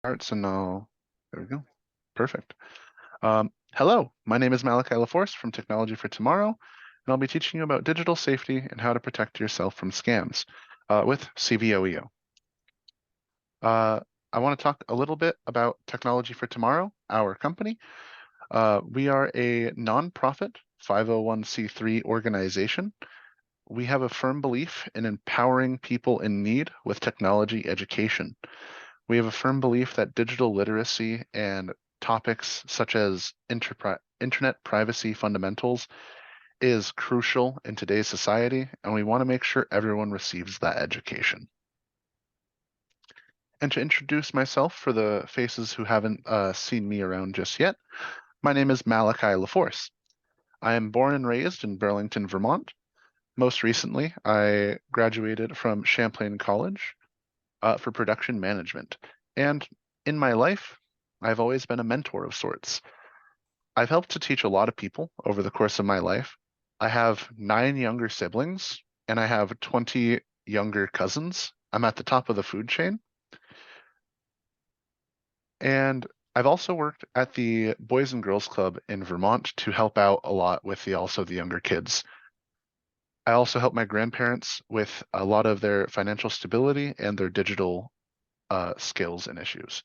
Arts and there we go. Perfect. Hello, my name is Malachi LaForce from Technology for Tomorrow, and I'll be teaching you about digital safety and how to protect yourself from scams with CVOEO. I want to talk a little bit about Technology for Tomorrow, our company. We are a nonprofit 501c3 organization. We have a firm belief in empowering people in need with technology education. We have a firm belief that digital literacy and topics such as internet privacy fundamentals is crucial in today's society, and we want to make sure everyone receives that education. And to introduce myself for the faces who haven't seen me around just yet, my name is Malachi LaForce. I am born and raised in Burlington, Vermont. Most recently, I graduated from Champlain College for production management. And in my life, I've always been a mentor of sorts. I've helped to teach a lot of people over the course of my life. I have 9 younger siblings and I have 20 younger cousins. I'm at the top of the food chain. And I've also worked at the Boys and Girls Club in Vermont to help out a lot with the younger kids. I also help my grandparents with a lot of their financial stability and their digital skills and issues.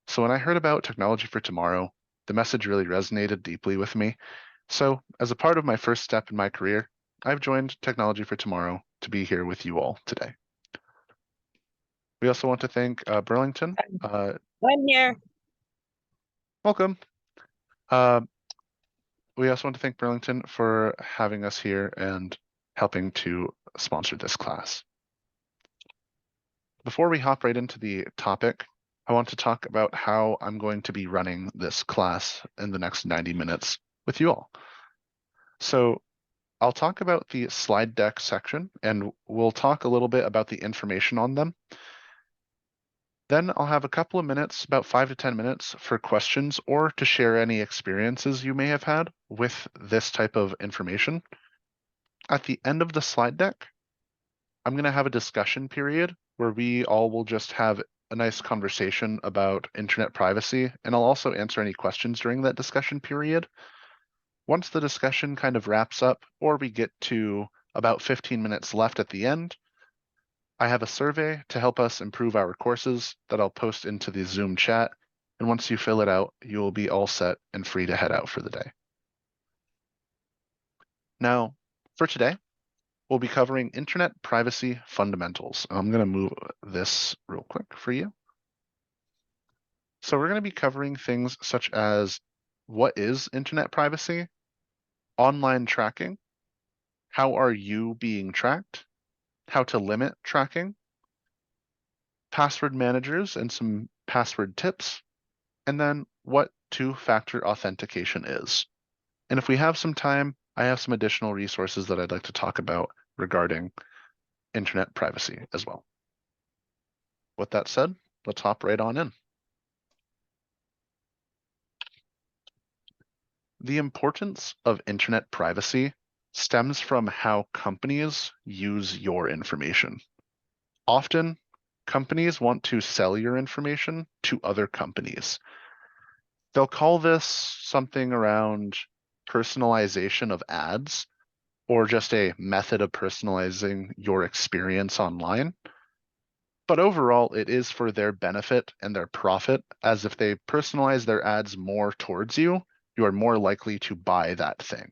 So when I heard about Technology for Tomorrow, the message really resonated deeply with me. So as a part of my first step in my career, I've joined Technology for Tomorrow to be here with you all today. We also want to thank Burlington. I'm here. Welcome. We also want to thank Burlington for having us here and helping to sponsor this class. Before we hop right into the topic, I want to talk about how I'm going to be running this class in the next 90 minutes with you all. So I'll talk about the slide deck section and we'll talk a little bit about the information on them. Then I'll have a couple of minutes, about 5 to 10 minutes for questions or to share any experiences you may have had with this type of information. At the end of the slide deck, I'm going to have a discussion period where we all will just have a nice conversation about internet privacy, and I'll also answer any questions during that discussion period. Once the discussion kind of wraps up, or we get to about 15 minutes left at the end, I have a survey to help us improve our courses that I'll post into the Zoom chat. And once you fill it out, you will be all set and free to head out for the day. Now, for today, we'll be covering internet privacy fundamentals. I'm going to move this real quick for you. So we're going to be covering things such as what is internet privacy, online tracking, how are you being tracked, how to limit tracking, password managers and some password tips, and then what two-factor authentication is. And if we have some time, I have some additional resources that I'd like to talk about regarding internet privacy as well. With that said, let's hop right on in. The importance of internet privacy stems from how companies use your information. Often, companies want to sell your information to other companies. They'll call this something around personalization of ads or just a method of personalizing your experience online. But overall, it is for their benefit and their profit, as if they personalize their ads more towards you, you are more likely to buy that thing.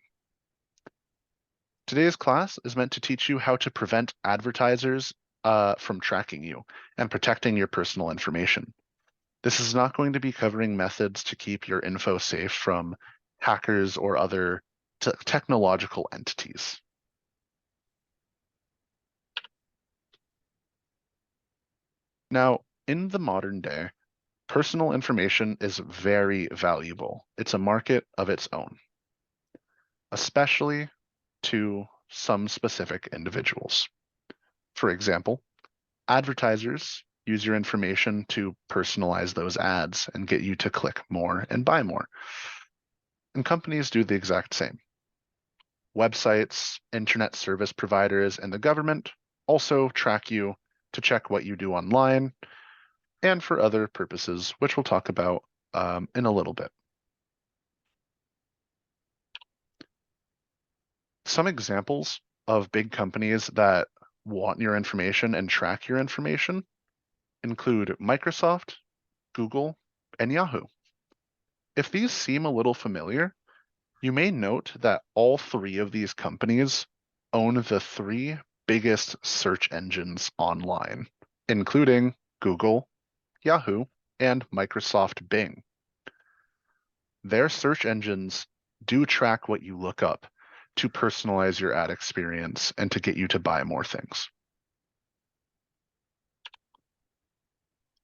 Today's class is meant to teach you how to prevent advertisers from tracking you and protecting your personal information. This is not going to be covering methods to keep your info safe from hackers or other technological entities. Now, in the modern day, personal information is very valuable. It's a market of its own, especially to some specific individuals. For example, advertisers use your information to personalize those ads and get you to click more and buy more. And companies do the exact same. Websites, internet service providers, and the government also track you to check what you do online. and for other purposes, which we'll talk about in a little bit. Some examples of big companies that want your information and track your information include Microsoft, Google, and Yahoo. If these seem a little familiar, you may note that all three of these companies own the three biggest search engines online, including Google, Yahoo, and Microsoft Bing. Their search engines do track what you look up to personalize your ad experience and to get you to buy more things.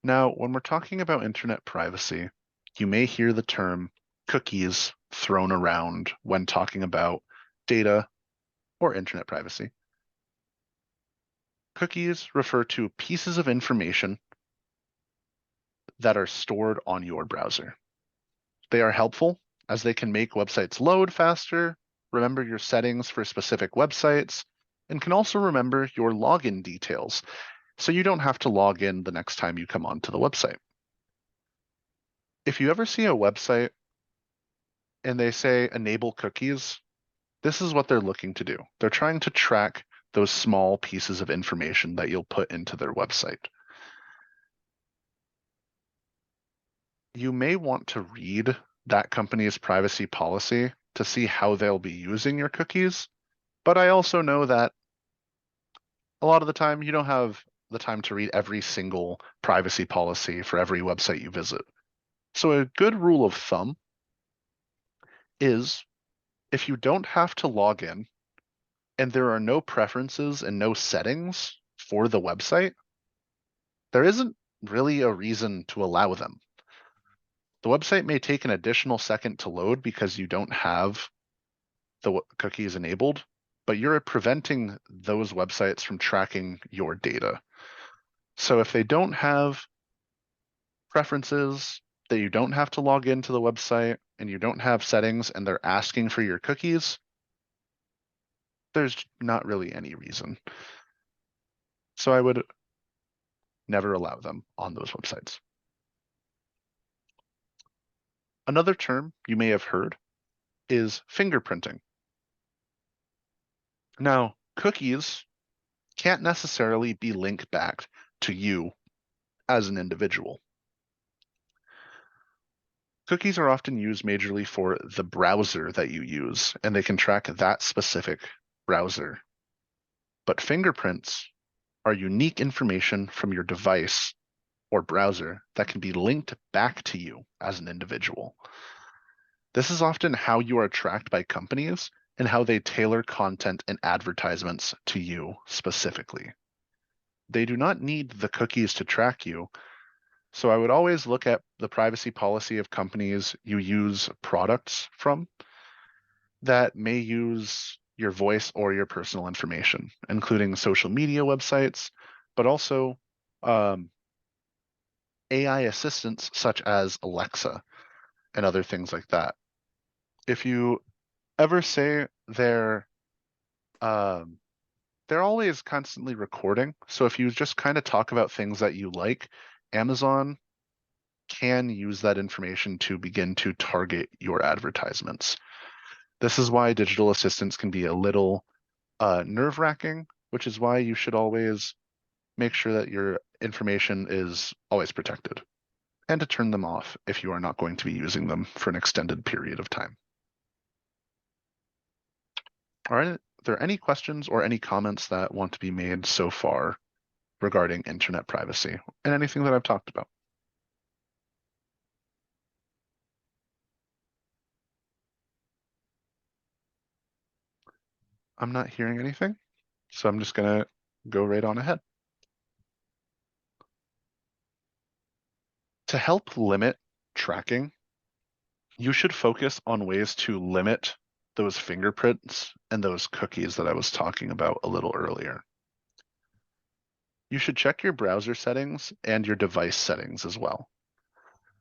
Now, when we're talking about internet privacy, you may hear the term cookies thrown around when talking about data or internet privacy. Cookies refer to pieces of information that are stored on your browser. They are helpful as they can make websites load faster, remember your settings for specific websites, and can also remember your login details so you don't have to log in the next time you come onto the website. If you ever see a website and they say enable cookies, this is what they're looking to do. They're trying to track those small pieces of information that you'll put into their website. You may want to read that company's privacy policy to see how they'll be using your cookies, but I also know that a lot of the time you don't have the time to read every single privacy policy for every website you visit. So a good rule of thumb is if you don't have to log in and there are no preferences and no settings for the website, there isn't really a reason to allow them. The website may take an additional second to load because you don't have the cookies enabled, but you're preventing those websites from tracking your data. So if they don't have preferences, that you don't have to log into the website and you don't have settings and they're asking for your cookies, there's not really any reason. So I would never allow them on those websites. Another term you may have heard is fingerprinting. Now, cookies can't necessarily be linked back to you as an individual. Cookies are often used majorly for the browser that you use, and they can track that specific browser. But fingerprints are unique information from your device or browser that can be linked back to you as an individual. This is often how you are tracked by companies and how they tailor content and advertisements to you specifically. They do not need the cookies to track you, so I would always look at the privacy policy of companies you use products from that may use your voice or your personal information, including social media websites, but also AI assistants such as Alexa and other things like that. If you ever say um, they're always constantly recording. So if you just kind of talk about things that you like, Amazon can use that information to begin to target your advertisements. This is why digital assistants can be a little nerve-wracking, which is why you should always make sure that your information is always protected and to turn them off if you are not going to be using them for an extended period of time. Are there any questions or any comments that want to be made so far regarding internet privacy and anything that I've talked about? I'm not hearing anything, so I'm just gonna go right on ahead. To help limit tracking, you should focus on ways to limit those fingerprints and those cookies that I was talking about a little earlier. You should check your browser settings and your device settings as well.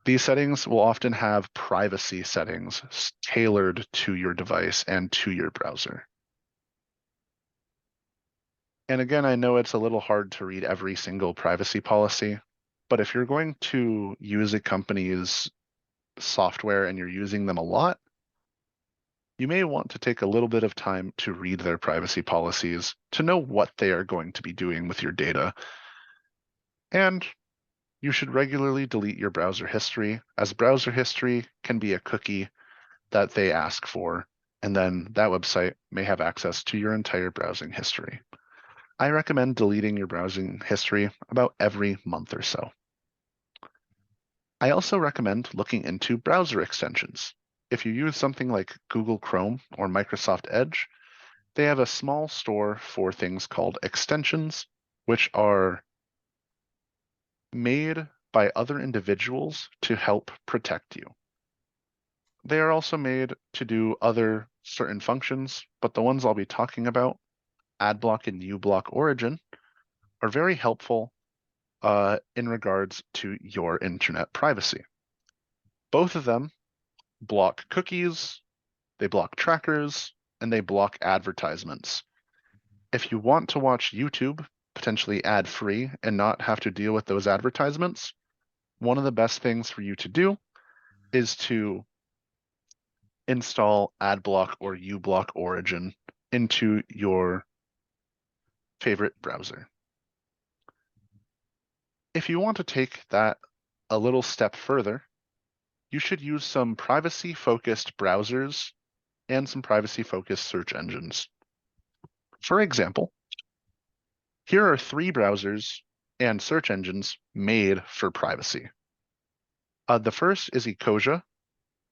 These settings will often have privacy settings tailored to your device and to your browser. And again, I know it's a little hard to read every single privacy policy, But if you're going to use a company's software and you're using them a lot, you may want to take a little bit of time to read their privacy policies to know what they are going to be doing with your data. And you should regularly delete your browser history, as browser history can be a cookie that they ask for, and then that website may have access to your entire browsing history. I recommend deleting your browsing history about every month or so. I also recommend looking into browser extensions. If you use something like Google Chrome or Microsoft Edge, they have a small store for things called extensions, which are made by other individuals to help protect you. They are also made to do other certain functions, but the ones I'll be talking about, AdBlock and uBlock Origin, are very helpful in regards to your internet privacy. Both of them block cookies, they block trackers, and they block advertisements. If you want to watch YouTube, potentially ad-free, and not have to deal with those advertisements, one of the best things for you to do is to install AdBlock or uBlock Origin into your favorite browser. If you want to take that a little step further, you should use some privacy-focused browsers and some privacy-focused search engines. For example, here are 3 browsers and search engines made for privacy. The first is Ecosia,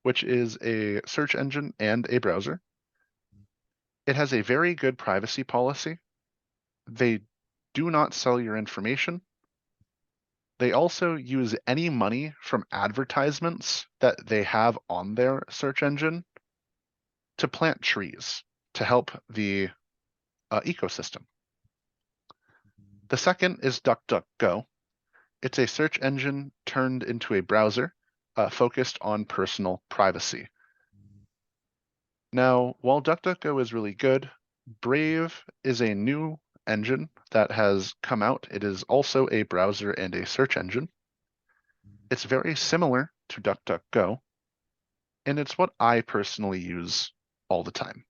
which is a search engine and a browser. It has a very good privacy policy. They do not sell your information. They also use any money from advertisements that they have on their search engine to plant trees to help the ecosystem. The second is DuckDuckGo. It's a search engine turned into a browser focused on personal privacy. Now, while DuckDuckGo is really good, Brave is a new engine that has come out. It is also a browser and a search engine. It's very similar to DuckDuckGo, and it's what I personally use all the time.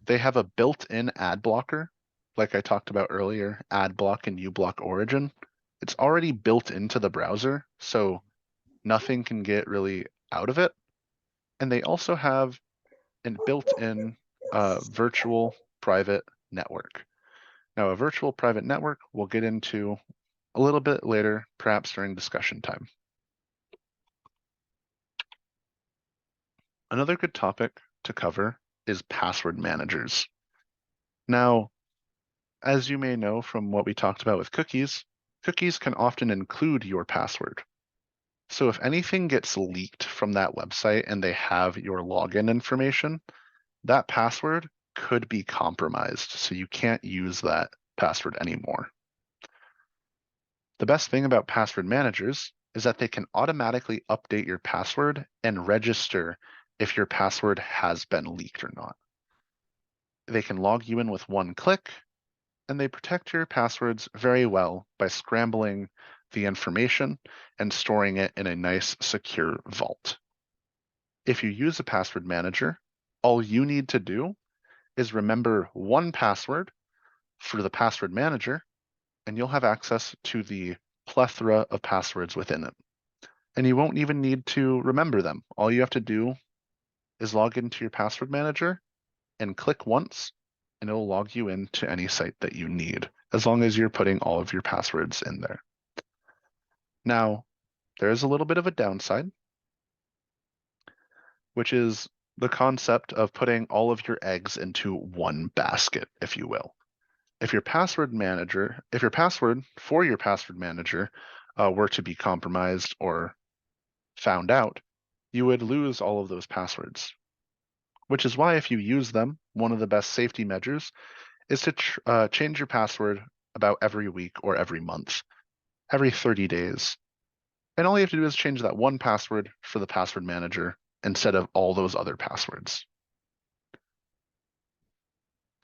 They have a built-in ad blocker, like I talked about earlier, AdBlock and uBlock Origin. It's already built into the browser, so nothing can get really out of it. And they also have a built-in virtual private network. Now, a virtual private network we'll get into a little bit later, perhaps during discussion time. Another good topic to cover is password managers. Now, as you may know from what we talked about with cookies, cookies can often include your password. So if anything gets leaked from that website and they have your login information, that password could be compromised, so you can't use that password anymore. The best thing about password managers is that they can automatically update your password and register if your password has been leaked or not. They can log you in with one click, and they protect your passwords very well by scrambling the information and storing it in a nice, secure vault. If you use a password manager, all you need to do is remember one password for the password manager, and you'll have access to the plethora of passwords within it. And you won't even need to remember them. All you have to do is log into your password manager and click once, and it'll log you into any site that you need, as long as you're putting all of your passwords in there. Now, there is a little bit of a downside, which is the concept of putting all of your eggs into one basket, if you will. If your password for your password manager were to be compromised or found out, you would lose all of those passwords. Which is why if you use them, one of the best safety measures is to change your password about every week or every month, every 30 days. And all you have to do is change that one password for the password manager instead of all those other passwords.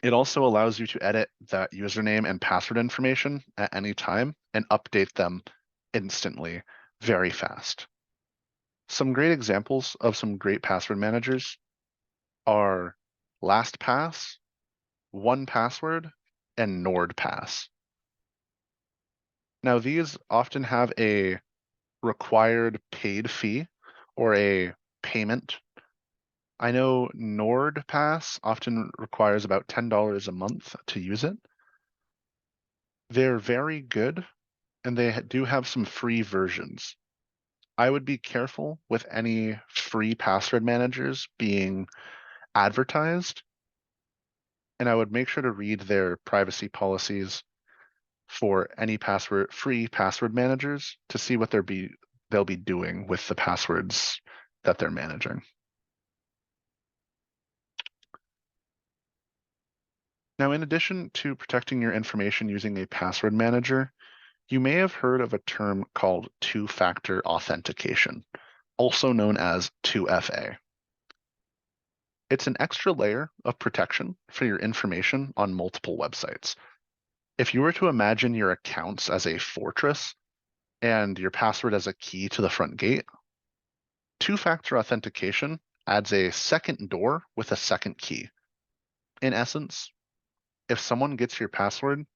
It also allows you to edit that username and password information at any time and update them instantly, very fast. Some great examples of some great password managers are LastPass, 1Password, and NordPass. Now, these often have a required paid fee or a payment. I know NordPass often requires about $10 a month to use it. They're very good, and they do have some free versions. I would be careful with any free password managers being advertised, and I would make sure to read their privacy policies for any free password managers to see what they'll be doing with the passwords that they're managing. Now, in addition to protecting your information using a password manager, you may have heard of a term called two-factor authentication, also known as 2FA. It's an extra layer of protection for your information on multiple websites. If you were to imagine your accounts as a fortress and your password as a key to the front gate, two-factor authentication adds a second door with a second key. In essence, if someone gets your password,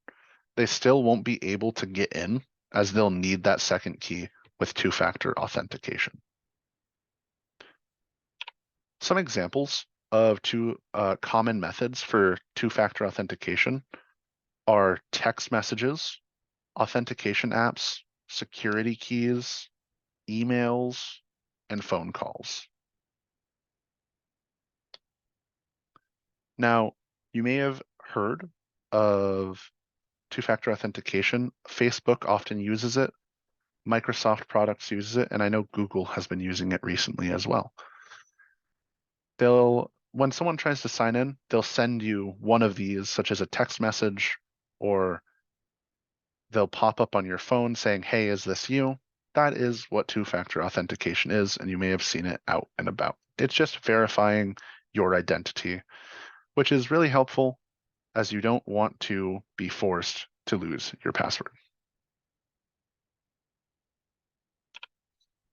they still won't be able to get in as they'll need that second key with two-factor authentication. Some examples of two common methods for two-factor authentication are text messages, authentication apps, security keys, emails, and phone calls. Now, you may have heard of two-factor authentication. Facebook often uses it. Microsoft products uses it, and I know Google has been using it recently as well. When someone tries to sign in, they'll send you one of these, such as a text message, or they'll pop up on your phone saying, "Hey, is this you?" That is what two-factor authentication is, and you may have seen it out and about. It's just verifying your identity, which is really helpful as you don't want to be forced to lose your password.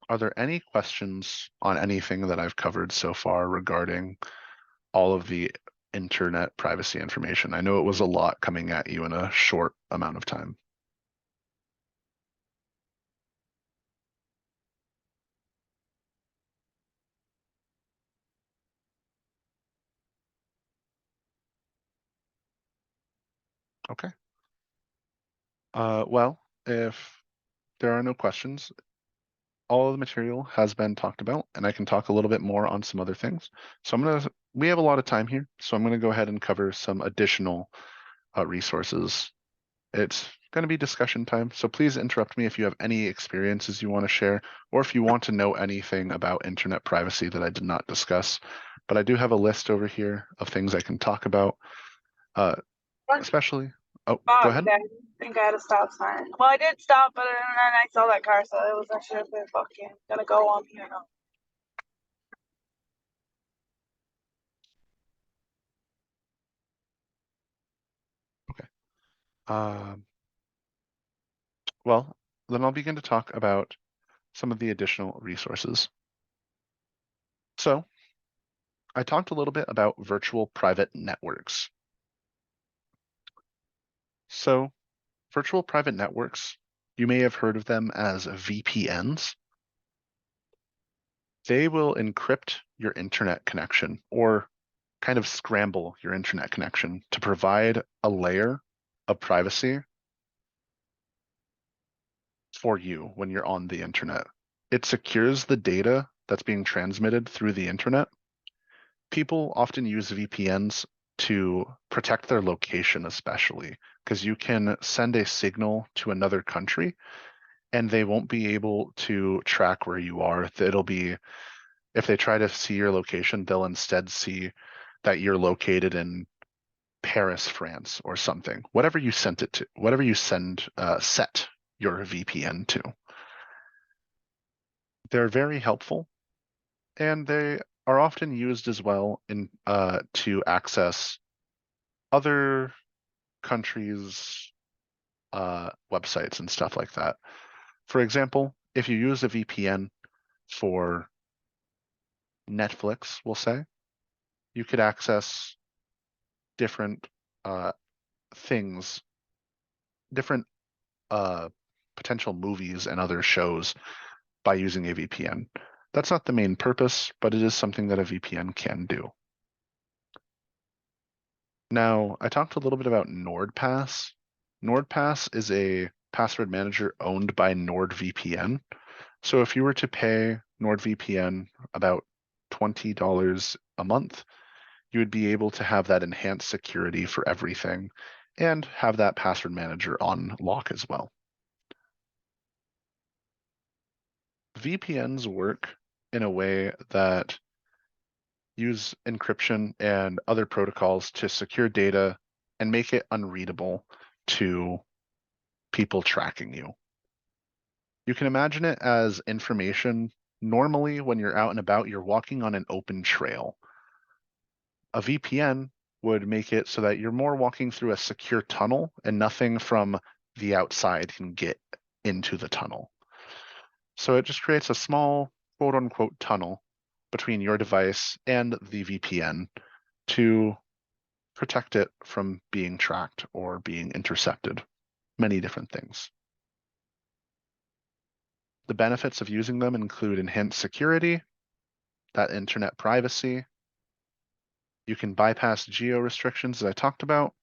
Are there any questions on anything that I've covered so far regarding all of the internet privacy information? I know it was a lot coming at you in a short amount of time. Okay. Well, if there are no questions, all of the material has been talked about, and I can talk a little bit more on some other things. So we have a lot of time here, so I'm gonna go ahead and cover some additional resources. It's gonna be discussion time, so please interrupt me if you have any experiences you want to share, or if you want to know anything about internet privacy that I did not discuss. But I do have a list over here of things I can talk about, especially. Oh, go ahead. I think I had a stop sign. Well, I did stop, but then I saw that car, so it wasn't sure if it fucking gonna go on me or not. Okay. Well, then I'll begin to talk about some of the additional resources. So I talked a little bit about virtual private networks. So virtual private networks, you may have heard of them as VPNs. They will encrypt your internet connection or kind of scramble your internet connection to provide a layer of privacy for you when you're on the internet. It secures the data that's being transmitted through the internet. People often use VPNs to protect their location, especially because you can send a signal to another country and they won't be able to track where you are. It'll be, if they try to see your location, they'll instead see that you're located in Paris, France, or something. Whatever you sent it to, whatever you set your VPN to. They're very helpful, and they are often used as well in to access other countries' websites and stuff like that. For example, if you use a VPN for Netflix, we'll say, you could access different uh, things, different uh, potential movies and other shows by using a VPN. That's not the main purpose, but it is something that a VPN can do. Now, I talked a little bit about NordPass. NordPass is a password manager owned by NordVPN. So if you were to pay NordVPN about $20 a month, you would be able to have that enhanced security for everything and have that password manager on lock as well. VPNs work in a way that use encryption and other protocols to secure data and make it unreadable to people tracking you. You can imagine it as information. Normally, when you're out and about, you're walking on an open trail. A VPN would make it so that you're more walking through a secure tunnel and nothing from the outside can get into the tunnel. So it just creates a small quote unquote tunnel between your device and the VPN to protect it from being tracked or being intercepted. Many different things. The benefits of using them include enhanced security, that internet privacy. You can bypass geo restrictions that I talked about,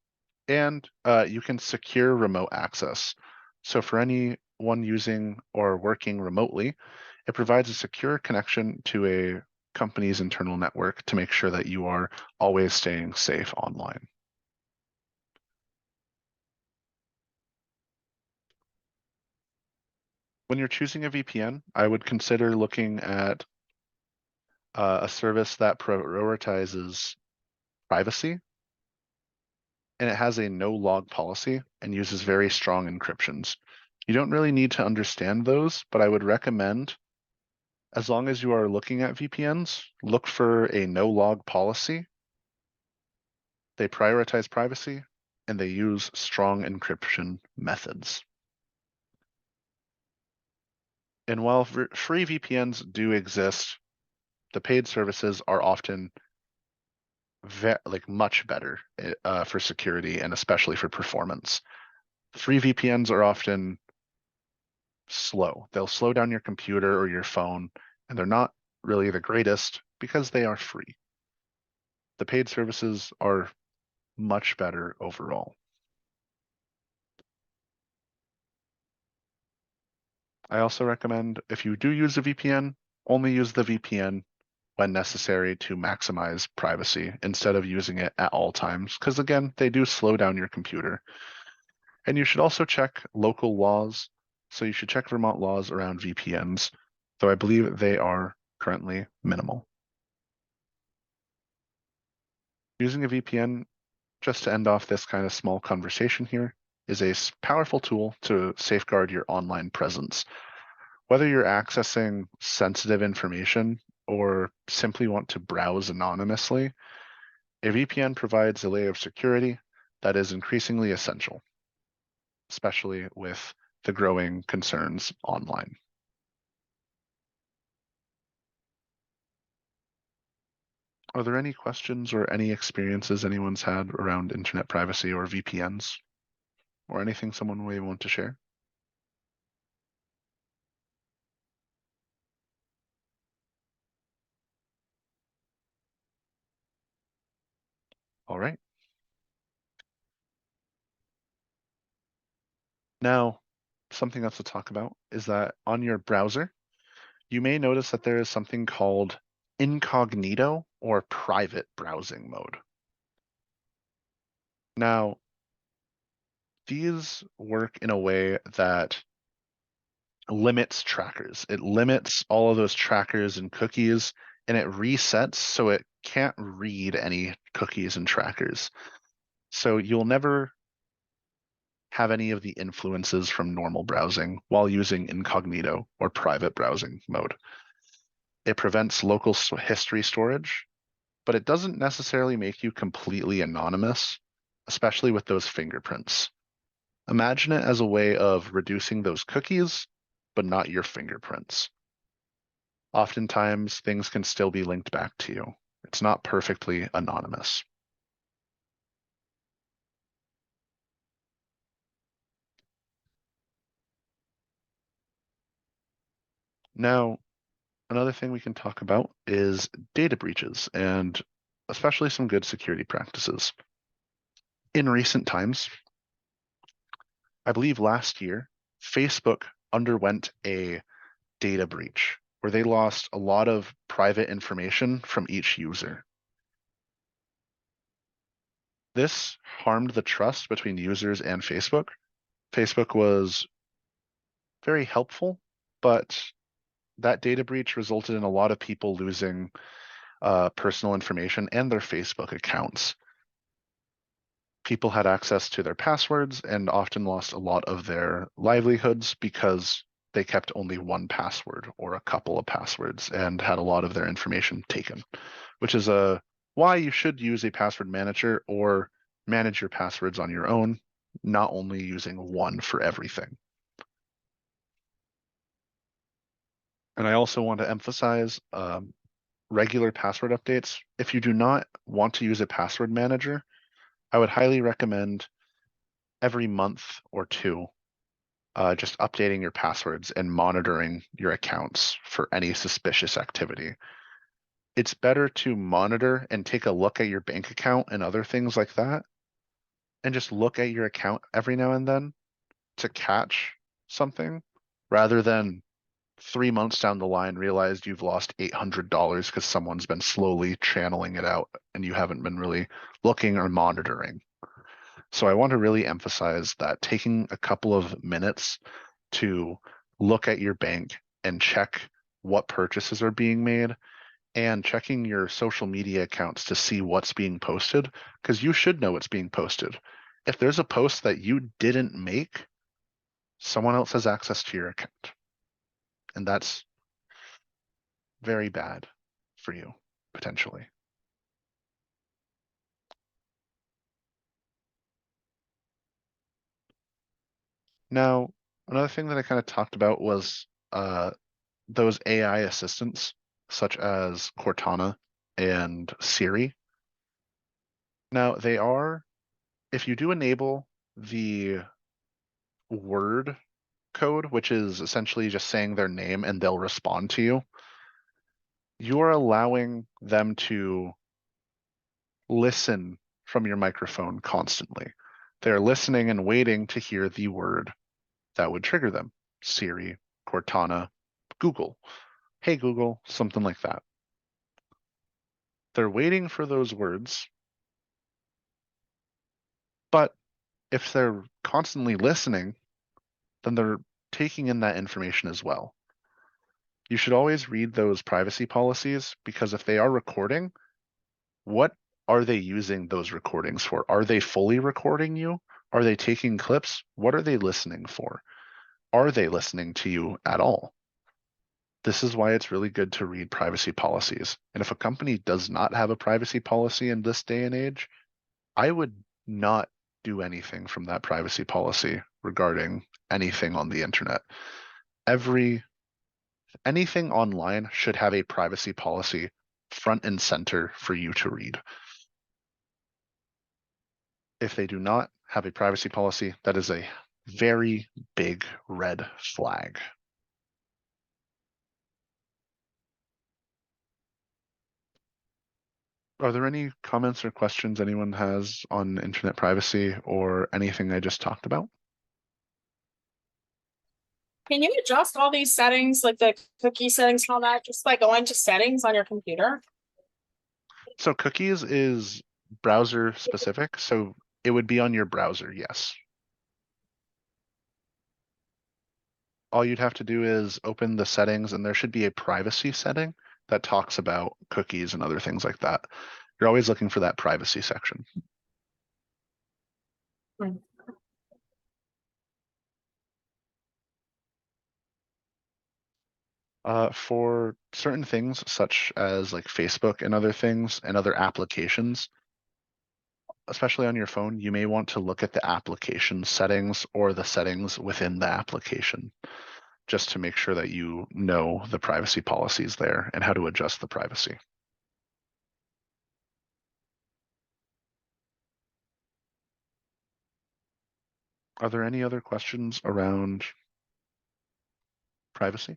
and you can secure remote access. So for anyone using or working remotely, it provides a secure connection to a company's internal network to make sure that you are always staying safe online. When you're choosing a VPN, I would consider looking at a service that prioritizes privacy and it has a no log policy and uses very strong encryptions. You don't really need to understand those, but I would recommend, as long as you are looking at VPNs, look for a no log policy. They prioritize privacy and they use strong encryption methods. And while free VPNs do exist, the paid services are often much better for security and especially for performance. Free VPNs are often slow. They'll slow down your computer or your phone, and they're not really the greatest because they are free. The paid services are much better overall. I also recommend if you do use a VPN, only use the VPN when necessary to maximize privacy instead of using it at all times, because again, they do slow down your computer. And you should also check local laws. So you should check Vermont laws around VPNs, though I believe they are currently minimal. Using a VPN, just to end off this kind of small conversation here, is a powerful tool to safeguard your online presence. Whether you're accessing sensitive information or simply want to browse anonymously, a VPN provides a layer of security that is increasingly essential, especially with the growing concerns online. Are there any questions or any experiences anyone's had around internet privacy or VPNs or anything someone may want to share? All right. Now, something else to talk about is that on your browser, you may notice that there is something called incognito or private browsing mode. Now, these work in a way that limits trackers. It limits all of those trackers and cookies, and it resets so it can't read any cookies and trackers. So you'll never have any of the influences from normal browsing while using incognito or private browsing mode. It prevents local history storage, but it doesn't necessarily make you completely anonymous, especially with those fingerprints. Imagine it as a way of reducing those cookies but not your fingerprints. Oftentimes, things can still be linked back to you. It's not perfectly anonymous. Now, another thing we can talk about is data breaches and especially some good security practices. In recent times, I believe last year, Facebook underwent a data breach where they lost a lot of private information from each user. This harmed the trust between users and Facebook. Facebook was very helpful, but that data breach resulted in a lot of people losing personal information and their Facebook accounts. People had access to their passwords and often lost a lot of their livelihoods because they kept only one password or a couple of passwords and had a lot of their information taken, which is why you should use a password manager or manage your passwords on your own, not only using one for everything. And I also want to emphasize regular password updates. If you do not want to use a password manager, I would highly recommend every month or two, just updating your passwords and monitoring your accounts for any suspicious activity. It's better to monitor and take a look at your bank account and other things like that, and just look at your account every now and then to catch something rather than 3 months down the line realized you've lost $800 because someone's been slowly channeling it out and you haven't been really looking or monitoring. So I want to really emphasize that taking a couple of minutes to look at your bank and check what purchases are being made and checking your social media accounts to see what's being posted, because you should know what's being posted. If there's a post that you didn't make, someone else has access to your account. And that's very bad for you, potentially. Now, another thing that I kind of talked about was those AI assistants, such as Cortana and Siri. Now, if you do enable the word code, which is essentially just saying their name and they'll respond to you, you're allowing them to listen from your microphone constantly. They're listening and waiting to hear the word that would trigger them. Siri, Cortana, Google. Hey, Google, something like that. They're waiting for those words, but if they're constantly listening, then they're taking in that information as well. You should always read those privacy policies because if they are recording, what are they using those recordings for? Are they fully recording you? Are they taking clips? What are they listening for? Are they listening to you at all? This is why it's really good to read privacy policies. And if a company does not have a privacy policy in this day and age, I would not do anything from that privacy policy regarding anything on the internet. Anything online should have a privacy policy front and center for you to read. If they do not have a privacy policy, that is a very big red flag. Are there any comments or questions anyone has on internet privacy or anything I just talked about? Can you adjust all these settings, like the cookie settings and all that, just by going to settings on your computer? So cookies is browser specific, so it would be on your browser, yes. All you'd have to do is open the settings and there should be a privacy setting that talks about cookies and other things like that. You're always looking for that privacy section. Hmm. For certain things, such as like Facebook and other things and other applications, especially on your phone, you may want to look at the application settings or the settings within the application. just to make sure that you know the privacy policies there and how to adjust the privacy. Are there any other questions around privacy?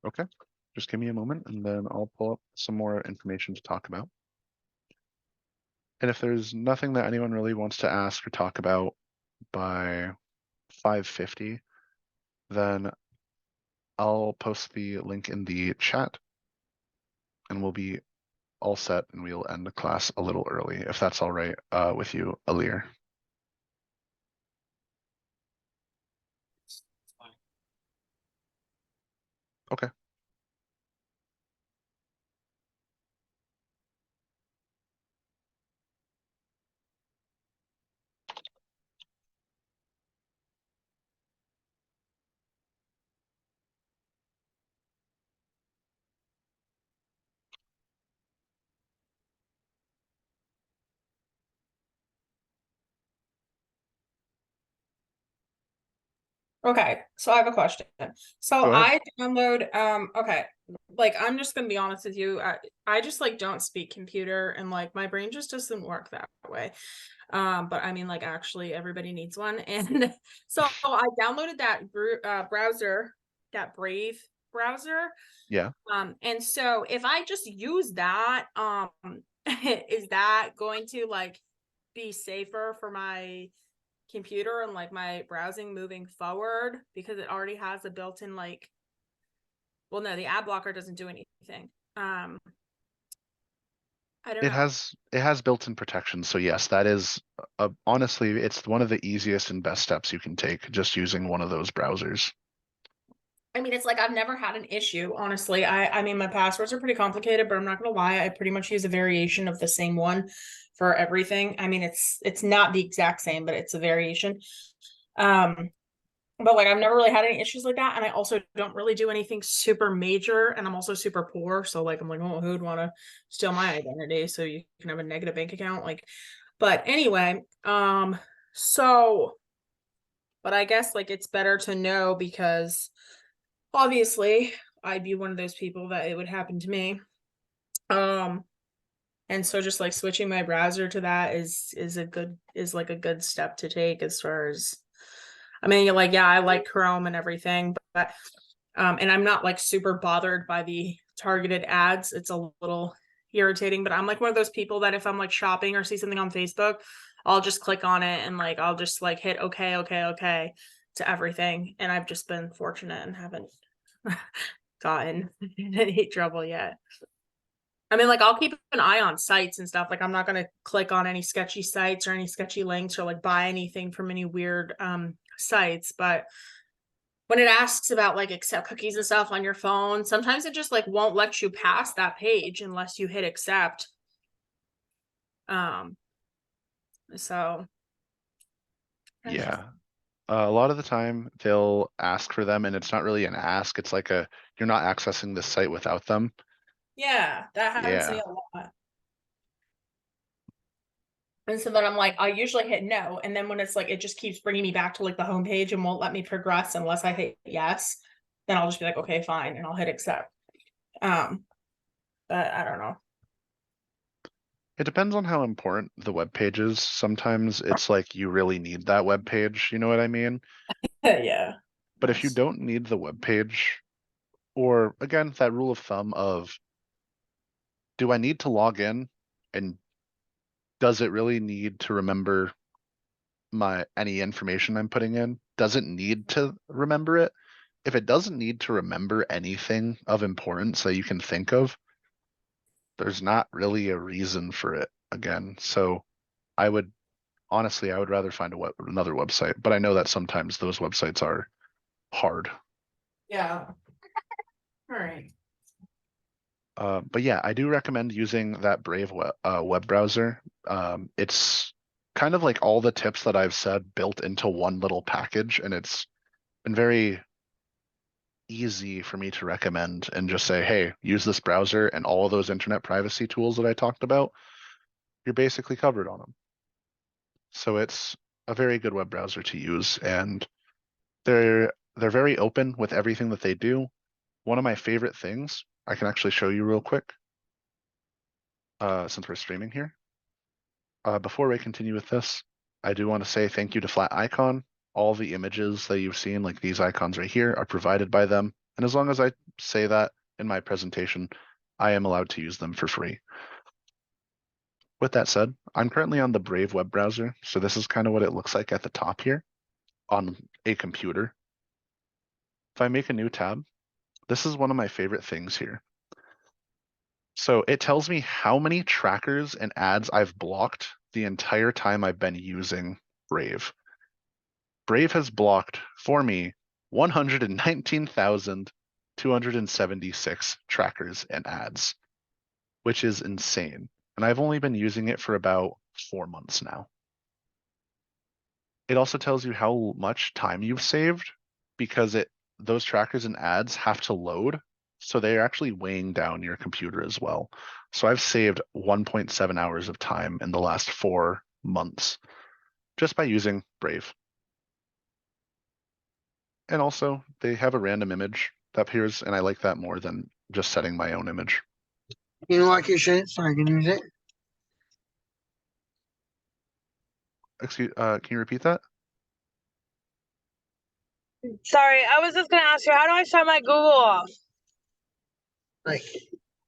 Okay, just give me a moment and then I'll pull up some more information to talk about. And if there's nothing that anyone really wants to ask or talk about by 5:50, then I'll post the link in the chat and we'll be all set and we'll end the class a little early, if that's all right with you, Alir. Okay. Okay, so I have a question. So Go ahead. I download okay, like I'm just gonna be honest with you. I just like don't speak computer and like my brain just doesn't work that way. But I mean like actually everybody needs one. And so I downloaded that browser, that Brave browser. Yeah. And so if I just use that, is that going to like be safer for my computer and like my browsing moving forward because it already has a built-in like, well no, the ad blocker doesn't do anything. I don't It know. has built-in protection, so yes, that is honestly, it's one of the easiest and best steps you can take just using one of those browsers. I mean, it's like I've never had an issue, honestly. I mean, my passwords are pretty complicated, but I'm not gonna lie, I pretty much use a variation of the same one for everything. I mean, it's not the exact same, but it's a variation. But like I've never really had any issues like that. And I also don't really do anything super major. And I'm also super poor. So like I'm like, oh, who'd want to steal my identity so you can have a negative bank account? Like, but anyway, so but I guess like it's better to know because obviously I'd be one of those people that it would happen to me. And so just like switching my browser to that is like a good step to take as far as I mean, you're like, yeah, I like Chrome and everything, but and I'm not like super bothered by the targeted ads. It's a little irritating, but I'm like one of those people that if I'm like shopping or see something on Facebook, I'll just click on it and like I'll just like hit okay, okay, okay to everything. And I've just been fortunate and haven't gotten in any trouble yet. I mean, like I'll keep an eye on sites and stuff. Like I'm not gonna click on any sketchy sites or any sketchy links or like buy anything from any weird sites, but when it asks about like accept cookies and stuff on your phone, sometimes it just like won't let you pass that page unless you hit accept. Um, so Yeah. A lot of the time they'll ask for them and it's not really an ask. It's like you're not accessing the site without them. yeah, that happens to me Yeah. a lot. And so then I'm like, I usually hit no. And then when it's like, it just keeps bringing me back to like the homepage and won't let me progress unless I hit yes, then I'll just be like, okay, fine. And I'll hit accept. But I don't know. It depends on how important the web page is. Sometimes it's like you really need that web page, you know what I mean? Yeah. But if you Yes. don't need the web page, or again, that rule of thumb of do I need to log in and does it really need to remember any information I'm putting in? Does it need to remember it? If it doesn't need to remember anything of importance that you can think of, there's not really a reason for it again. So I would honestly, I would rather find another website, but I know that sometimes those websites are hard. Yeah. All right. But yeah, I do recommend using that Brave web browser. It's kind of like all the tips that I've said built into one little package, and it's been very easy for me to recommend and just say, hey, use this browser and all of those internet privacy tools that I talked about, you're basically covered on them. So it's a very good web browser to use, and they're very open with everything that they do. One of my favorite things, I can actually show you real quick, since we're streaming here. Before we continue with this, I do want to say thank you to Flat Icon. All the images that you've seen, like these icons right here, are provided by them. And as long as I say that in my presentation, I am allowed to use them for free. With that said, I'm currently on the Brave web browser, so this is kind of what it looks like at the top here on a computer. If I make a new tab, this is one of my favorite things here. So it tells me how many trackers and ads I've blocked the entire time I've been using Brave. Brave has blocked for me 119,276 trackers and ads, which is insane. And I've only been using it for about 4 months now. It also tells you how much time you've saved because those trackers and ads have to load. So they're actually weighing down your computer as well. So I've saved 1.7 hours of time in the last 4 months just by using Brave. And also they have a random image that appears, and I like that more than just setting my own image. You like your shit so I can use it? Excuse, can you repeat that? Sorry, I was just gonna ask you, how do I shut my Google off? Like,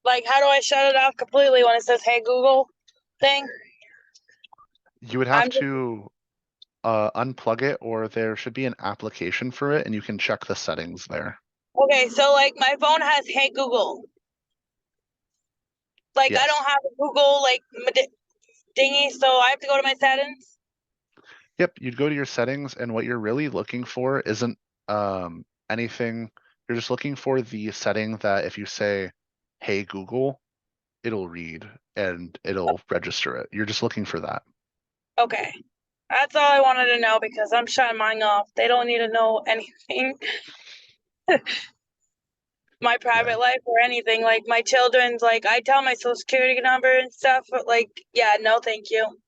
Like, how do I shut it off completely when it says, "Hey Google" thing? You would have to unplug it, or there should be an application for it, and you can check the settings there. Okay, so like my phone has "Hey Google." Like I Yes. don't have a Google like dingy, so I have to go to my settings. Yep, you'd go to your settings, and what you're really looking for isn't anything. You're just looking for the setting that if you say, "Hey Google," it'll read and it'll register it. You're just looking for that. Okay. That's all I wanted to know because I'm shutting mine off. They don't need to know anything. My private life or anything. Like my children's, like I tell my social security number and stuff, but like, yeah, no, thank you.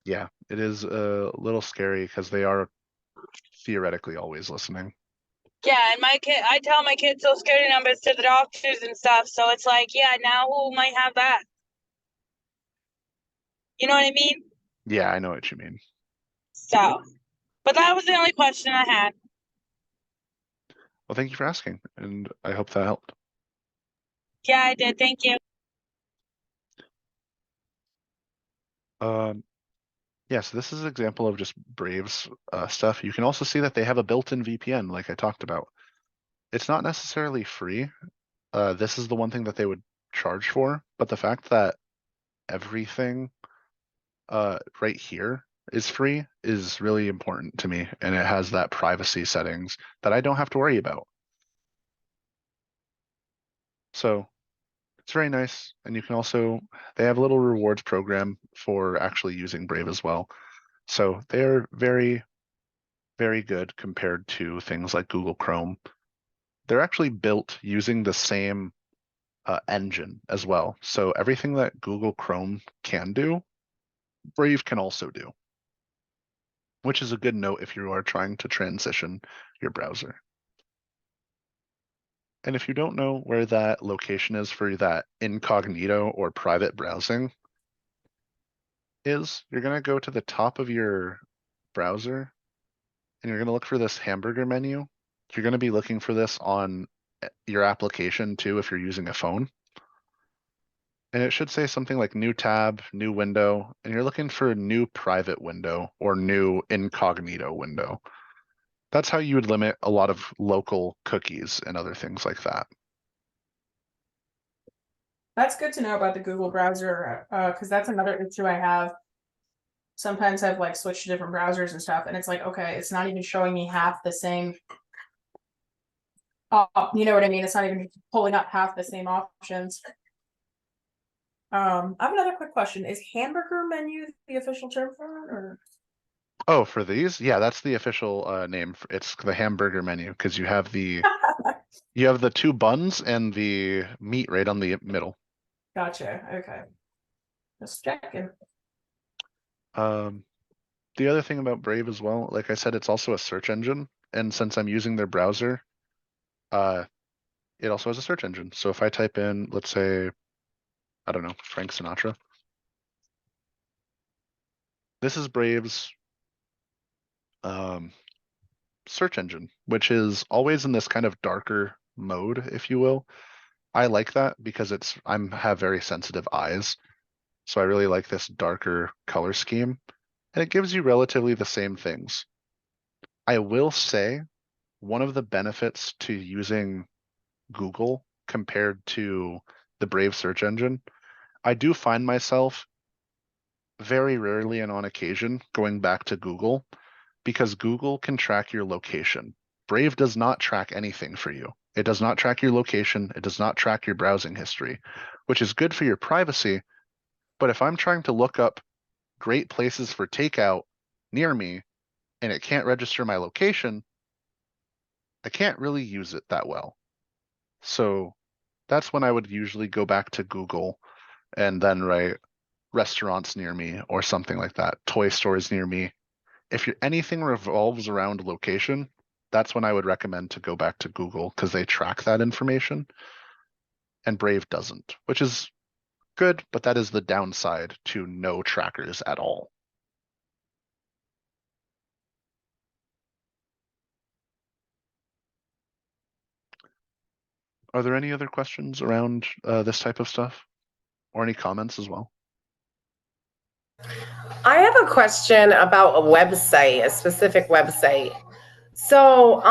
Yeah, it is a little scary because they are theoretically always listening. Yeah, and I tell my kids social security numbers to the doctors and stuff. So it's like, yeah, now who might have that? You know what I mean? Yeah, I know what you mean. So, but that was the only question I had. Well, thank you for asking, and I hope that helped. Yeah, I did. Thank you. Yeah, so this is an example of just Brave's stuff. You can also see that they have a built-in VPN, like I talked about. It's not necessarily free. This is the one thing that they would charge for, but the fact that everything right here is free is really important to me, and it has that privacy settings that I don't have to worry about. So it's very nice, and you can also, they have a little rewards program for actually using Brave as well. So they're very, very good compared to things like Google Chrome. They're actually built using the same engine as well. So everything that Google Chrome can do, Brave can also do, which is a good note if you are trying to transition your browser. And if you don't know where that location is for that incognito or private browsing is, you're going to go to the top of your browser and you're going to look for this hamburger menu. You're going to be looking for this on your application too if you're using a phone. And it should say something like new tab, new window, and you're looking for a new private window or new incognito window. That's how you would limit a lot of local cookies and other things like that. That's good to know about the Google browser, because that's another issue I have. Sometimes I've like switched to different browsers and stuff, and it's like, okay, it's not even showing me half the same. You know what I mean? It's not even pulling up half the same options. I have another quick question. Is hamburger menu the official term for it, or? Oh, for these? Yeah, that's the official name. It's the hamburger menu because you have the You have the two buns and the meat right on the middle. Gotcha. Okay. Just checking. The other thing about Brave as well, like I said, it's also a search engine, and since I'm using their browser, it also has a search engine. So if I type in, let's say, I don't know, Frank Sinatra, this is Brave's search engine, which is always in this kind of darker mode, if you will. I like that because I'm have very sensitive eyes, so I really like this darker color scheme, and it gives you relatively the same things. I will say one of the benefits to using Google compared to the Brave search engine, I do find myself very rarely and on occasion going back to Google because Google can track your location. Brave does not track anything for you. It does not track your location. It does not track your browsing history, which is good for your privacy. But if I'm trying to look up great places for takeout near me and it can't register my location, I can't really use it that well. So that's when I would usually go back to Google and then write restaurants near me or something like that, toy stores near me. If anything revolves around location, that's when I would recommend to go back to Google because they track that information and Brave doesn't, which is good, but that is the downside to no trackers at all. Are there any other questions around this type of stuff or any comments as well? I have a question about a website, a specific website. So,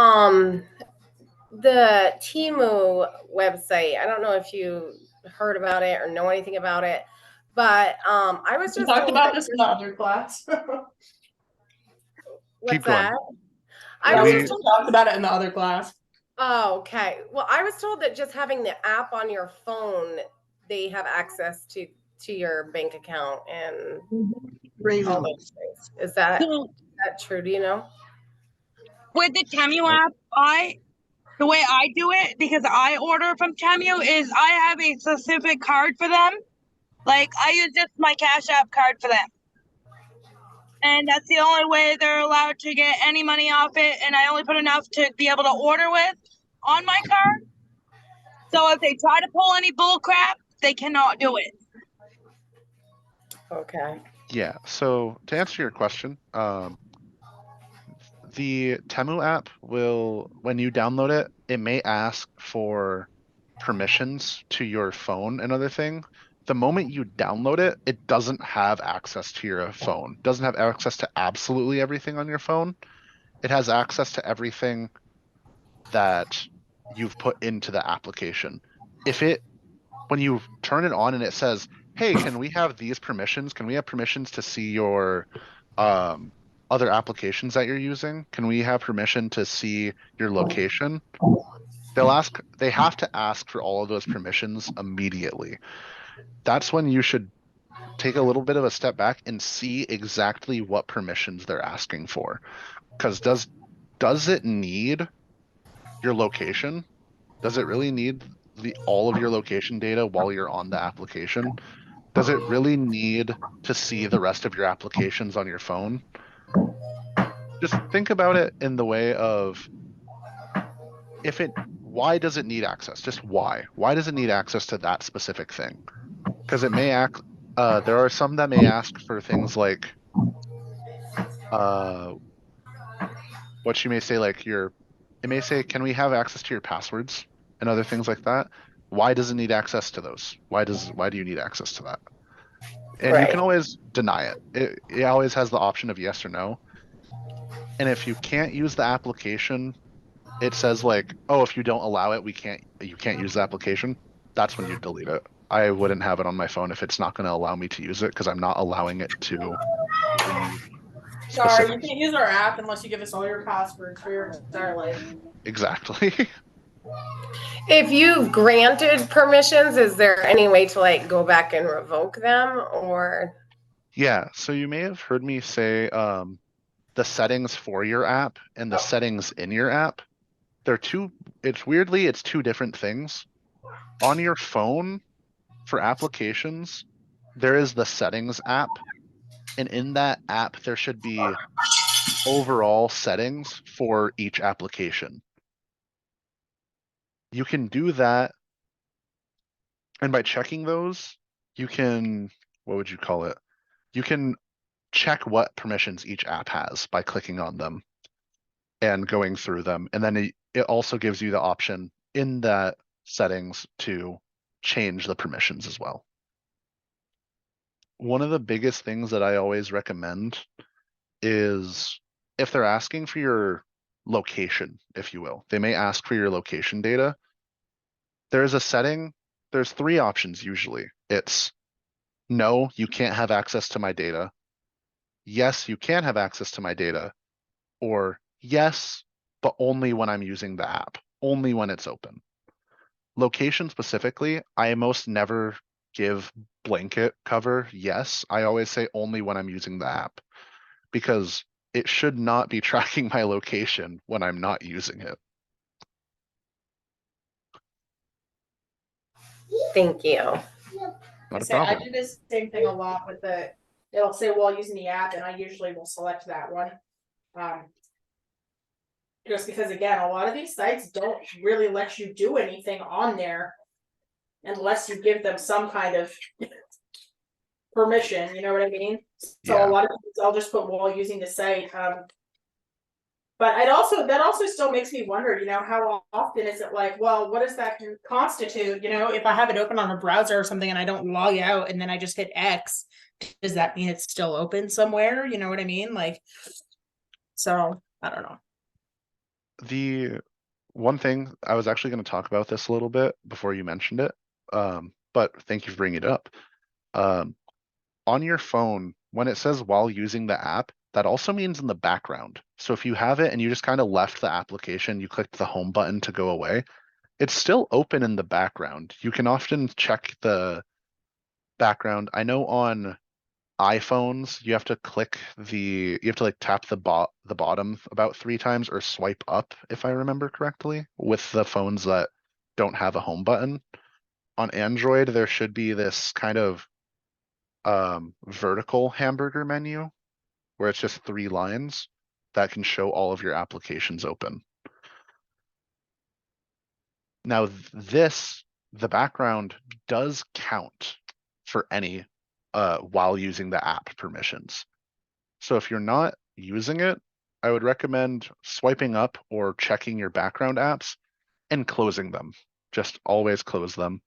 the Temu website, I don't know if you heard about it or know anything about it, but I was We just talked told about that this in the other class. Keep what's going. that? I Yeah, was we just told. talked about it in the other class. Oh, okay. Well, I was told that just having the app on your phone, they have access to your bank account and all those things. Is that So true? Do you know? with the Temu app, the way I do it, because I order from Temu, is I have a specific card for them. Like I use just my Cash App card for them. And that's the only way they're allowed to get any money off it, and I only put enough to be able to order with on my card. So if they try to pull any bull crap, they cannot do it. Okay. Yeah, so to answer your question, the Temu app will, when you download it, it may ask for permissions to your phone and other thing. The moment you download it, it doesn't have access to your phone. Doesn't have access to absolutely everything on your phone. It has access to everything that you've put into the application. When you turn it on and it says, "Hey, can we have these permissions? Can we have permissions to see your um, other applications that you're using? Can we have permission to see your location?" They have to ask for all of those permissions immediately. That's when you should take a little bit of a step back and see exactly what permissions they're asking for. Because does it need your location? Does it really need all of your location data while you're on the application? Does it really need to see the rest of your applications on your phone? Just think about it in the way of why does it need access? Just why? Why does it need access to that specific thing? Because there are some that may ask for things like, uh, what you may say, it may say, can we have access to your passwords and other things like that? Why does it need access to those? Why do you need access to that? And you Right. can always deny it. It always has the option of yes or no. And if you can't use the application, it says like, oh, if you don't allow it, you can't use the application. That's when you delete it. I wouldn't have it on my phone if it's not going to allow me to use it because I'm not allowing it to read Sorry, you specifics. can't use our app unless you give us all your passwords for your entire life. Exactly. If you've granted permissions, is there any way to like go back and revoke them or? Yeah. So you may have heard me say the settings for your app and the settings in your app. it's two different things. On your phone for applications, there is the settings app, and in that app, there should be overall settings for each application. You can do that, and by checking those, you can, what would you call it? You can check what permissions each app has by clicking on them and going through them. And then it also gives you the option in that settings to change the permissions as well. One of the biggest things that I always recommend is if they're asking for your location, if you will, they may ask for your location data. There's a setting, there's three options usually. It's no, you can't have access to my data. Yes, you can have access to my data. Or yes, but only when I'm using the app, only when it's open. Location specifically, I most never give blanket cover. Yes, I always say only when I'm using the app because it should not be tracking my location when I'm not using it. Thank you. Not a Say, I problem. do the same thing a lot with it'll say while using the app, and I usually will select that one. Just because again, a lot of these sites don't really let you do anything on there unless you give them some kind of permission, you know what I mean? So Yeah. a lot of times I'll just put while using the site. But that also still makes me wonder, how often is it like, well, what does that constitute? If I have it open on a browser or something and I don't log out and then I just hit X, does that mean it's still open somewhere? You know what I mean? Like, so I don't know. The one thing I was actually going to talk about this a little bit before you mentioned it, but thank you for bringing it up. On your phone, when it says while using the app, that also means in the background. So if you have it and you just kind of left the application, you clicked the home button to go away, it's still open in the background. You can often check the background. I know on iPhones, you have to like tap the bottom about 3 times or swipe up, if I remember correctly, with the phones that don't have a home button. On Android, there should be this kind of vertical hamburger menu where it's just 3 lines that can show all of your applications open. Now the background does count for any while using the app permissions. So if you're not using it, I would recommend swiping up or checking your background apps and closing them. Just always close them.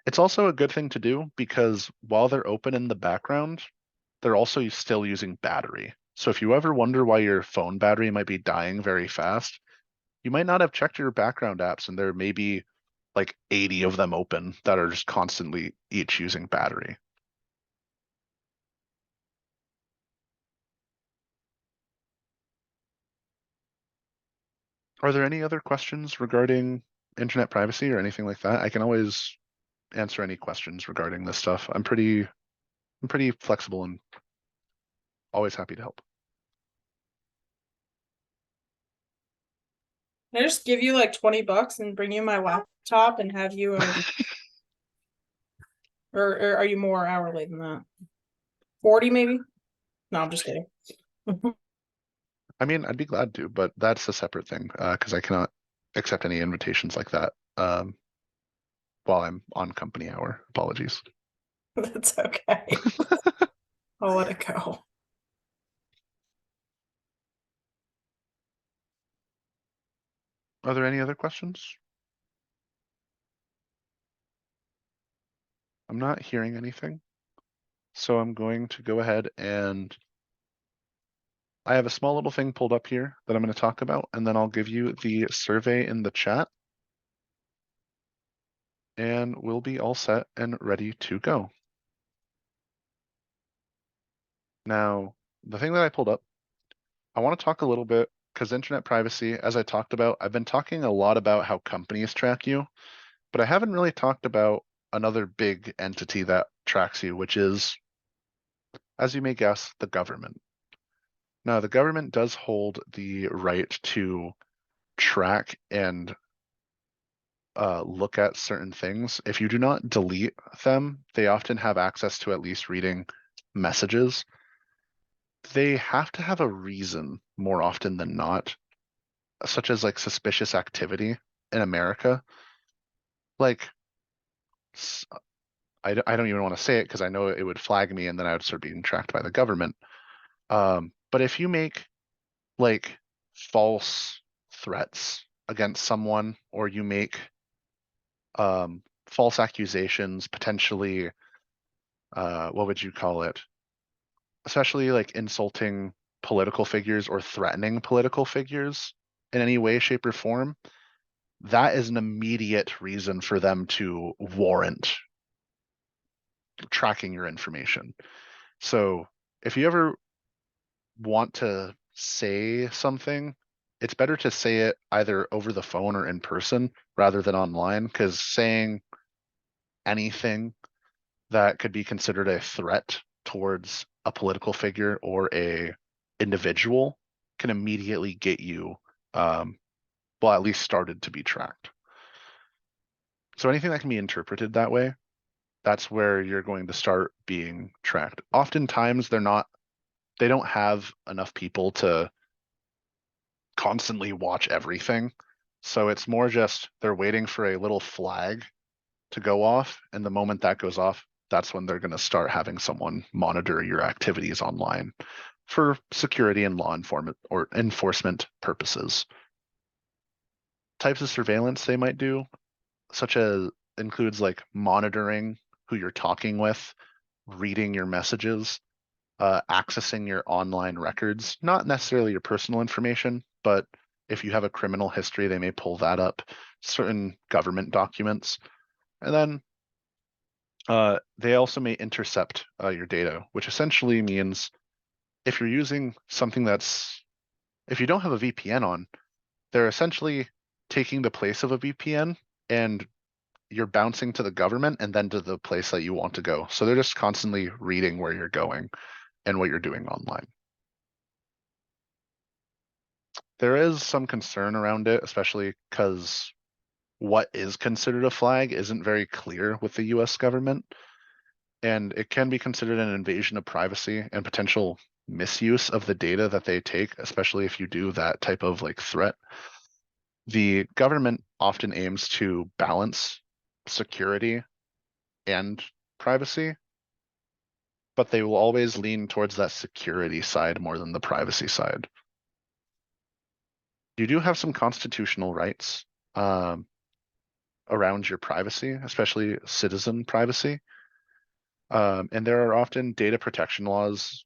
It's also a good thing to do because while they're open in the background, they're also still using battery. So if you ever wonder why your phone battery might be dying very fast, you might not have checked your background apps and there may be like 80 of them open that are just constantly each using battery. Are there any other questions regarding internet privacy or anything like that? I can always answer any questions regarding this stuff. I'm pretty flexible and always happy to help. Can I just give you like $20 and bring you my laptop and have you or are you more hourly than that? 40 maybe? No, I'm just kidding. I mean, I'd be glad to, but that's a separate thing because I cannot accept any invitations like that while I'm on company hour. Apologies. That's okay. I'll let it go. Are there any other questions? I'm not hearing anything. So I'm going to go ahead and I have a small little thing pulled up here that I'm going to talk about, and then I'll give you the survey in the chat. And we'll be all set and ready to go. Now, the thing that I pulled up, I want to talk a little bit because internet privacy, as I talked about, I've been talking a lot about how companies track you, but I haven't really talked about another big entity that tracks you, which is, as you may guess, the government. Now, the government does hold the right to track and look at certain things, if you do not delete them, they often have access to at least reading messages. They have to have a reason more often than not, such as like suspicious activity in America. Like, I don't even want to say it because I know it would flag me and then I would start being tracked by the government. But if you make like false threats against someone, or you make false accusations, potentially, what would you call it? Especially like insulting political figures or threatening political figures in any way, shape, or form, that is an immediate reason for them to warrant tracking your information. So if you ever want to say something, it's better to say it either over the phone or in person rather than online, because saying anything that could be considered a threat towards a political figure or a individual can immediately get you, well, at least started to be tracked. So anything that can be interpreted that way, that's where you're going to start being tracked. Oftentimes they don't have enough people to constantly watch everything. So it's more just they're waiting for a little flag to go off. And the moment that goes off, that's when they're going to start having someone monitor your activities online for security and law enforcement purposes. Types of surveillance they might do, such as includes like monitoring who you're talking with, reading your messages, accessing your online records, not necessarily your personal information, but if you have a criminal history, they may pull that up, certain government documents. And then they also may intercept your data, which essentially means if you're using something if you don't have a VPN on, they're essentially taking the place of a VPN and you're bouncing to the government and then to the place that you want to go. So they're just constantly reading where you're going and what you're doing online. There is some concern around it, especially because what is considered a flag isn't very clear with the US government. And it can be considered an invasion of privacy and potential misuse of the data that they take, especially if you do that type of like threat. The government often aims to balance security and privacy, but they will always lean towards that security side more than the privacy side. You do have some constitutional rights around your privacy, especially citizen privacy. And there are often data protection laws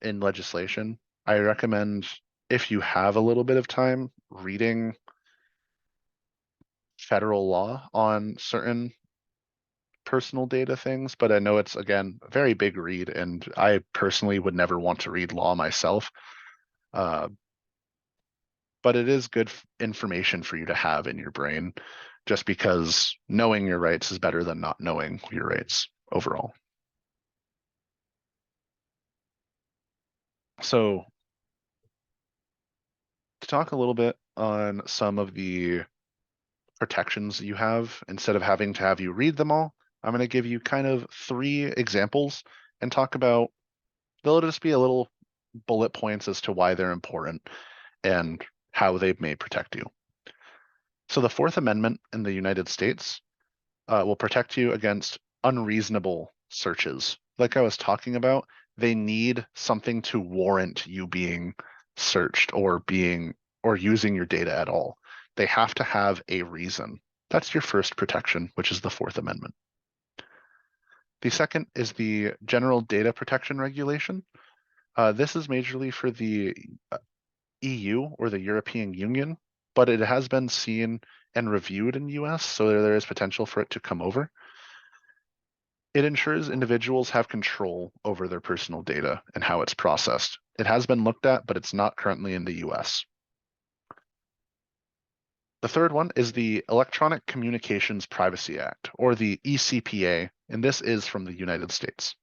in legislation. I recommend, if you have a little bit of time, reading federal law on certain personal data things, but I know it's, again, a very big read, and I personally would never want to read law myself. But it is good information for you to have in your brain, just because knowing your rights is better than not knowing your rights overall. So to talk a little bit on some of the protections you have, instead of having to have you read them all, I'm going to give you kind of 3 examples and talk about, they'll just be a little bullet points as to why they're important and how they may protect you. So the Fourth Amendment in the United States will protect you against unreasonable searches. Like I was talking about, they need something to warrant you being searched or using your data at all. They have to have a reason. That's your first protection, which is the Fourth Amendment. The second is the General Data Protection Regulation. This is majorly for the EU or the European Union, but it has been seen and reviewed in the US, so there is potential for it to come over. It ensures individuals have control over their personal data and how it's processed. It has been looked at, but it's not currently in the US. The third one is the Electronic Communications Privacy Act, or the ECPA, and this is from the United States.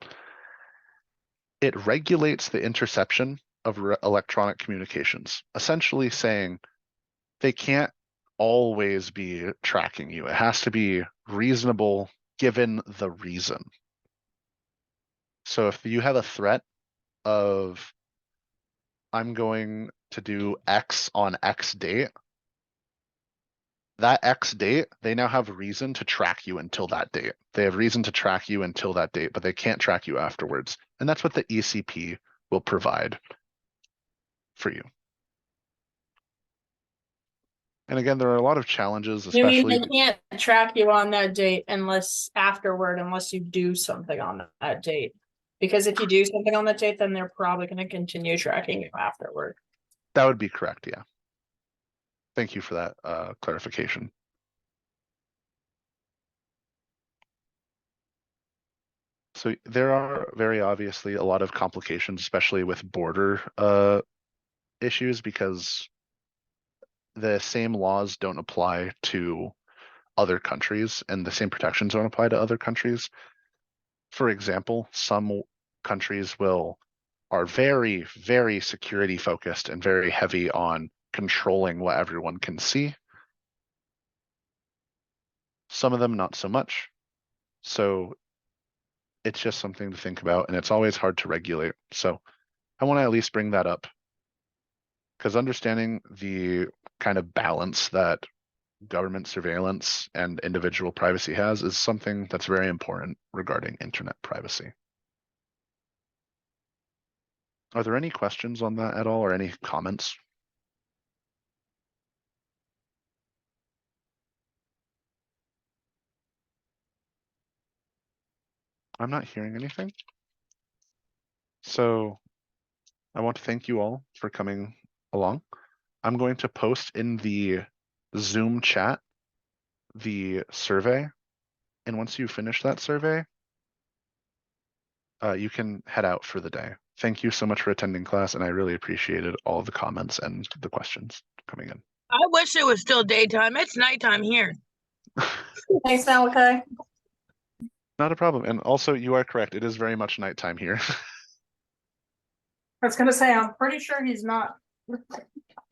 It regulates the interception of electronic communications, essentially saying they can't always be tracking you. It has to be reasonable given the reason. So if you have a threat of I'm going to do X on X date, that X date, they now have reason to track you until that date. They have reason to track you until that date, but they can't track you afterwards. And that's what the ECP will provide for you. And again, there are a lot of challenges, You mean especially they can't track you on that date unless you do something on that date? Because if you do something on that date, then they're probably going to continue tracking you afterward. that would be correct, yeah. Thank you for that clarification. So there are very obviously a lot of complications, especially with border issues, because the same laws don't apply to other countries and the same protections don't apply to other countries. For example, some countries are very, very security focused and very heavy on controlling what everyone can see. Some of them not so much. So it's just something to think about, and it's always hard to regulate. So I want to at least bring that up, because understanding the kind of balance that government surveillance and individual privacy has is something that's very important regarding internet privacy. Are there any questions on that at all, or any comments? I'm not hearing anything. So I want to thank you all for coming along. I'm going to post in the Zoom chat the survey. And once you finish that survey, you can head out for the day. Thank you so much for attending class, and I really appreciated all of the comments and the questions coming in. I wish it was still daytime. It's nighttime here. Thanks, Malachi. Not a problem. And also, you are correct. It is very much nighttime here. I was gonna say, I'm pretty sure he's not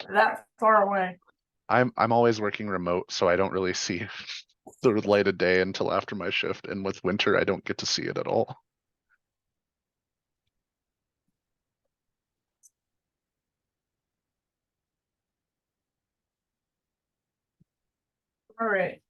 that far away. I'm always working remote, so I don't really see the light of day until after my shift. And with winter, I don't get to see it at all. All right.